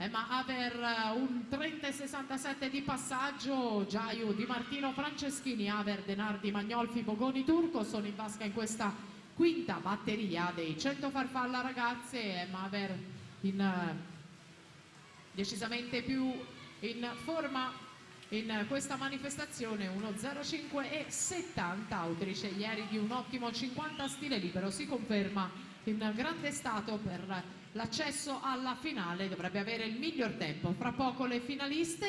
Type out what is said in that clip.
ma Aver un 30,67 di passaggio. Giaiu, Di Martino, Franceschini, Aver, Denardi, Magnolfi, Bogoni, Turco sono in vasca in questa quinta batteria dei 100 farfalla ragazze. Aver decisamente più in forma in questa manifestazione, 1.05,70, autrice ieri di un ottimo 50 stile libero, si conferma in grande stato per l'accesso alla finale, dovrebbe avere il miglior tempo. Fra poco le finaliste.